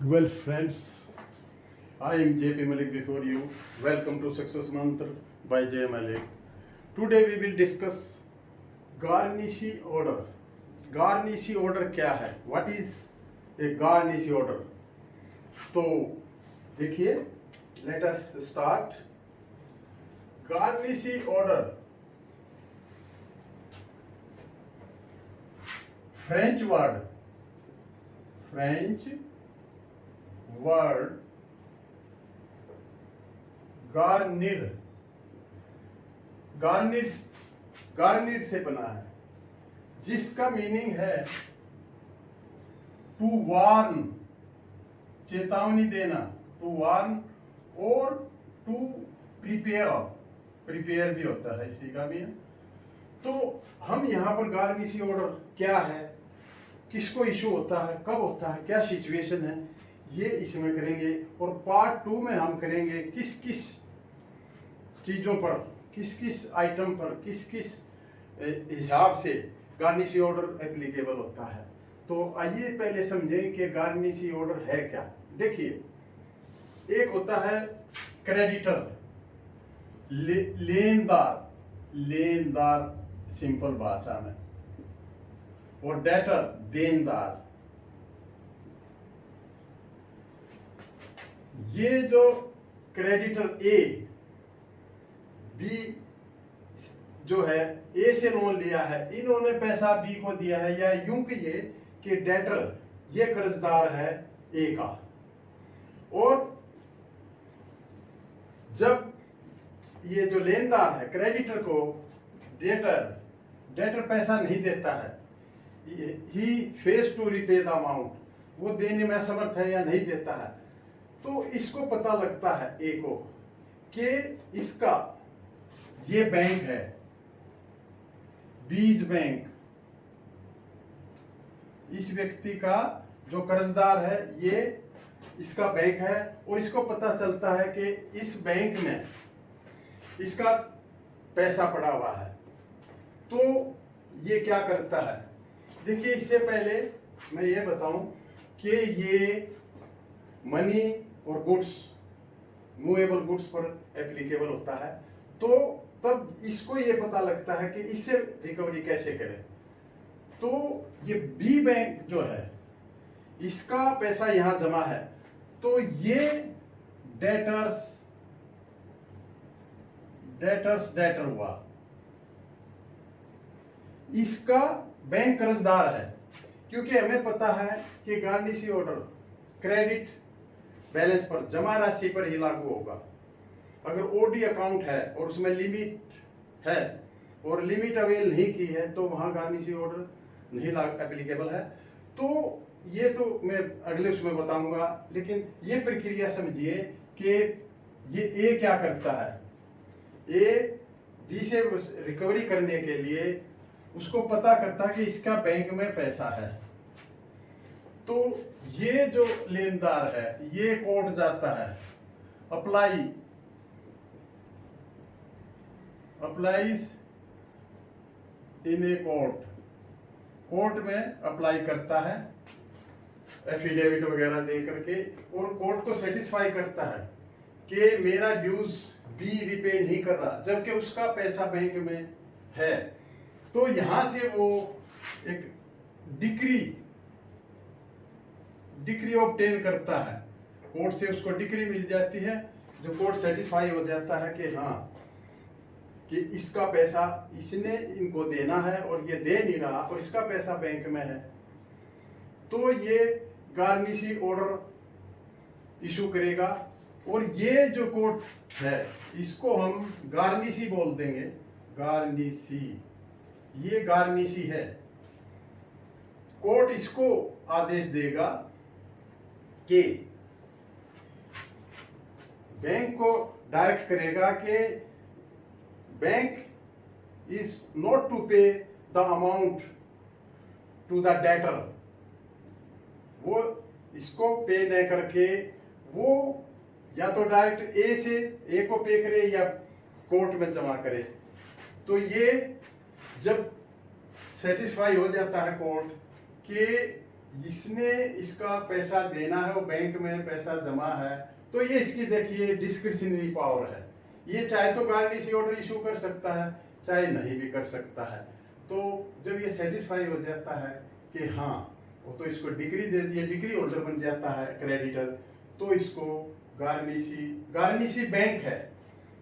Well, friends, I am JP Malik before you. Welcome to Success Mantra by J Malik. Today we will discuss garnishi order. Garnishi order क्या है? What is a garnishi order? तो देखिए, let us start. Garnishi order, French word garnir, garnir से बना है, जिसका meaning है to warn, चेतावनी देना, टू वार्न, और टू प्रिपेयर भी होता है इसी का मीन। तो हम यहाँ पर गार्निशी ऑर्डर क्या है, किसको इशू होता है, कब होता है, क्या सिचुएशन है, ये इसमें करेंगे। और पार्ट 2 में हम करेंगे किस किस चीज़ों पर, किस किस आइटम पर, किस किस हिसाब से गार्निशी ऑर्डर एप्लीकेबल होता है। तो आइए पहले समझें कि गार्निशी ऑर्डर है क्या। देखिए, एक होता है क्रेडिटर, लेनदार सिंपल भाषा में, और डेटर देनदार। ये जो क्रेडिटर ए बी जो है, ए से लोन लिया है, इन्होंने पैसा बी को दिया है, या यूं कहिए कि डेटर ये कर्जदार है ए का। और जब ये जो लेनदार है क्रेडिटर को डेटर पैसा नहीं देता है, he fails to repay the amount, वो देने में असमर्थ है या नहीं देता है, तो इसको पता लगता है ए को कि इसका ये बैंक है, बीज बैंक, इस व्यक्ति का जो कर्जदार है ये इसका बैंक है, और इसको पता चलता है कि इस बैंक में इसका पैसा पड़ा हुआ है। तो ये क्या करता है, देखिए, इससे पहले मैं ये बताऊं कि ये मनी और गुड्स, मूवेबल गुड्स पर एप्लीकेबल होता है। तो तब इसको ये पता लगता है कि इससे रिकवरी कैसे करें। तो ये बी बैंक जो है, इसका पैसा यहां जमा है, तो ये डेटर हुआ, इसका बैंक कर्जदार है, क्योंकि हमें पता है कि गार्निशी ऑर्डर क्रेडिट बैलेंस पर, जमा राशि पर ही लागू होगा। अगर ओडी अकाउंट है और उसमें लिमिट है और लिमिट अवेल नहीं की है, तो वहां गार्निशी ऑर्डर नहीं एप्लीकेबल है। तो ये तो मैं अगले उसमें बताऊंगा, लेकिन ये प्रक्रिया समझिए कि ये ए क्या करता है, ए बी से रिकवरी करने के लिए उसको पता करता है कि इसका बैंक में पैसा है। तो ये जो लेनदार है ये कोर्ट जाता है, अप्लाइज इन ए कोर्ट में अप्लाई करता है, एफिडेविट वगैरह दे करके, और कोर्ट को सेटिस्फाई करता है कि मेरा ड्यूज बी रिपे नहीं कर रहा, जबकि उसका पैसा बैंक में है। तो यहां से वो एक डिक्री ऑब्टेन करता है, कोर्ट से उसको डिक्री मिल जाती है, जो कोर्ट सेटिस्फाई हो जाता है कि हाँ, कि इसका पैसा इसने इनको देना है और ये दे नहीं रहा, और इसका पैसा बैंक में है। तो ये गार्निशी ऑर्डर इशू करेगा, और ये जो कोर्ट है इसको हम गार्निशी बोल देंगे, गार्निशी, ये गार्निशी है। कोर्ट इसको आदेश देगा कि बैंक को डायरेक्ट करेगा कि bank is not to pay the amount to the debtor, वो इसको पे न करके वो या तो डायरेक्ट ए को पे करे या कोर्ट में जमा करे। तो ये जब सेटिस्फाई हो जाता है कोर्ट कि इसने इसका पैसा देना है, वो बैंक में पैसा जमा है, तो ये इसकी देखिए डिस्क्रिशनरी पावर है। ये चाहे तो गारंटी ऑर्डर इशू कर सकता है, चाहे नहीं भी कर सकता है। तो जब ये सेटिस्फाई हो जाता है कि हाँ वो तो इसको डिग्री दे दिए, डिग्री होल्डर बन जाता है क्रेडिटर, तो इसको गार्निशी बैंक है।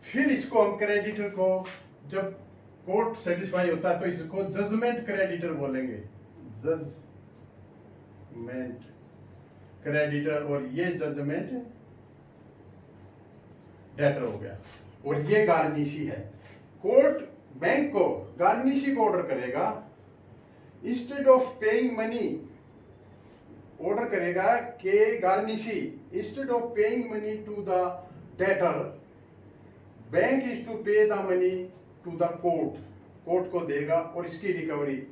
फिर इसको हम क्रेडिटर को जब कोर्ट सेटिस्फाई होता है तो इसको जजमेंट क्रेडिटर बोलेंगे, जजमेंट क्रेडिटर, और ये जजमेंट डेटर हो गया। और ये गार्निशी है। कोर्ट बैंक को गार्निशी को ऑर्डर करेगा, instead of paying money order करेगा कि garnishee instead of paying money to the debtor, bank is to pay the money to the court, court को देगा और इसकी रिकवरी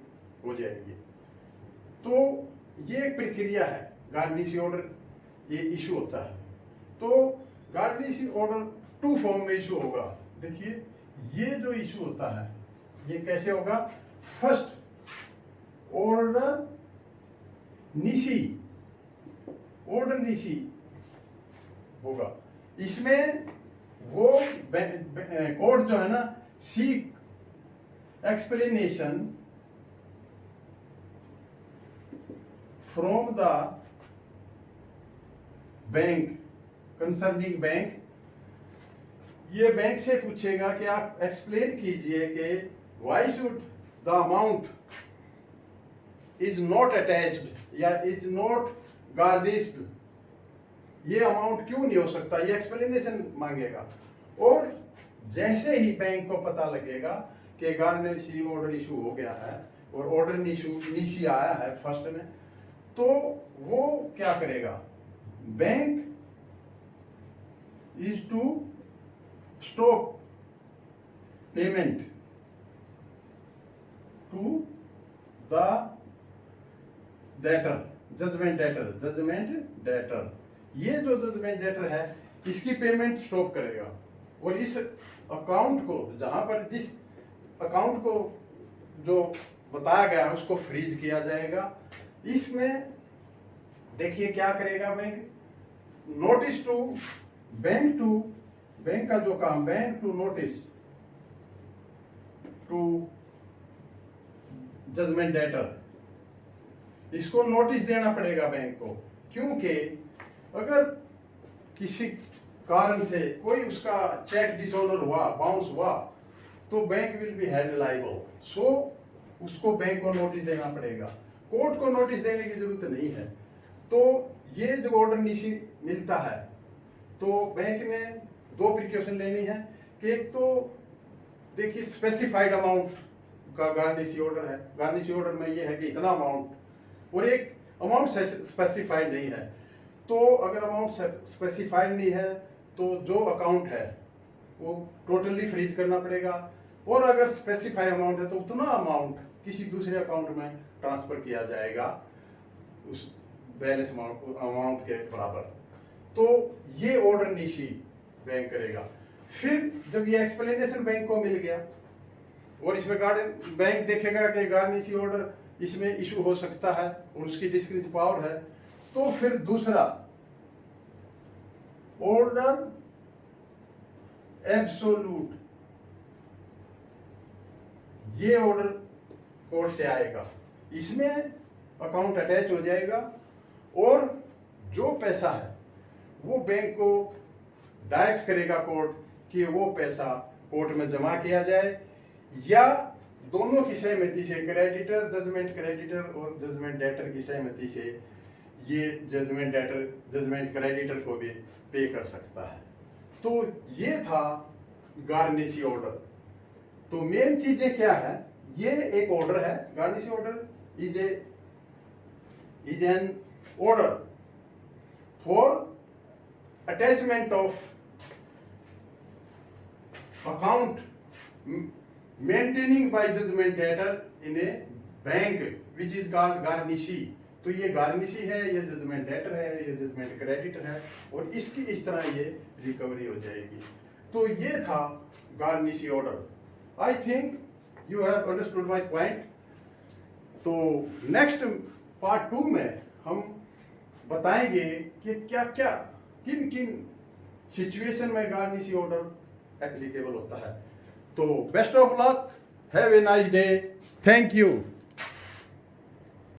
हो जाएगी। तो ये एक प्रक्रिया है, गार्निशी ऑर्डर ये इशू होता है। तो गार्निशी ऑर्डर 2 फॉर्म में इशू होगा। देखिए ये जो इशू होता है ये कैसे होगा, first order Nishi, order Nishi होगा। इसमें वो कोर्ट जो है ना, seek explanation from the bank concerning bank, ये बैंक से पूछेगा कि आप एक्सप्लेन कीजिए कि why should the amount is not attached या इज नॉट गार्निश्ड, ये अमाउंट क्यों नहीं हो सकता, ये एक्सप्लेनेशन मांगेगा। और जैसे ही बैंक को पता लगेगा कि गार्निशी ऑर्डर इशू हो गया है और ऑर्डर नीशी आया है फर्स्ट में, तो वो क्या करेगा, bank is to stop payment to the debtor, judgment debtor, ये जो जजमेंट डेटर है इसकी पेमेंट स्टॉप करेगा और इस अकाउंट को, जहां पर जिस अकाउंट को जो बताया गया है उसको फ्रीज किया जाएगा। इसमें देखिए क्या करेगा बैंक, नोटिस टू बैंक का जो काम, bank to notice to judgment debtor, इसको नोटिस देना पड़ेगा बैंक को, क्योंकि अगर किसी कारण से कोई उसका चेक डिसऑनर हुआ, बाउंस हुआ, तो bank will be held liable. So उसको बैंक को नोटिस देना पड़ेगा, कोर्ट को नोटिस देने की जरूरत नहीं है। तो ये जब ऑर्डर नीशी मिलता है तो बैंक ने 2 प्रिकॉशन लेनी है कि एक तो देखिए स्पेसिफाइड अमाउंट का गार्निशी ऑर्डर है, गार्निशी ऑर्डर में ये है कि इतना अमाउंट, और एक अमाउंट स्पेसिफाइड नहीं है। तो अगर अमाउंट स्पेसिफाइड नहीं है तो जो अकाउंट है वो टोटली फ्रीज करना पड़ेगा, और अगर स्पेसिफाइड अमाउंट है तो उतना अमाउंट किसी दूसरे अकाउंट में ट्रांसफर किया जाएगा उस बैलेंस अमाउंट के बराबर। तो ये ऑर्डर नीशी बैंक करेगा। फिर जब ये एक्सप्लेनेशन बैंक को मिल गया और इसमें बैंक देखेगा कि गार्निशी ऑर्डर इसमें इशू हो सकता है और उसकी डिस्क्रिशनरी पावर है, तो फिर दूसरा ऑर्डर एब्सोल्यूट, ये ऑर्डर कोर्ट से आएगा, इसमें अकाउंट अटैच हो जाएगा और जो पैसा है वो बैंक को डायरेक्ट करेगा कोर्ट कि वो पैसा कोर्ट में जमा किया जाए, या दोनों की सहमति से, क्रेडिटर, जजमेंट क्रेडिटर और जजमेंट डेटर की सहमति से ये जजमेंट डेटर जजमेंट क्रेडिटर को भी पे कर सकता है। तो ये था गार्निशी ऑर्डर। तो मेन चीजें क्या है, ये एक ऑर्डर है, garnishee order is an order for attachment of account maintaining by judgment debtor in a bank which is called garnishee. तो ये गार्निशी है, ये जजमेंट डेटर है, ये जजमेंट क्रेडिटर है, और इसकी इस तरह ये रिकवरी हो जाएगी। तो ये था garnishee order. I think you have understood my point. तो नेक्स्ट पार्ट 2 में हम बताएंगे कि क्या क्या किन किन सिचुएशन में गार्निशी ऑर्डर एप्लीकेबल होता है। तो best of luck, have a nice day, thank you.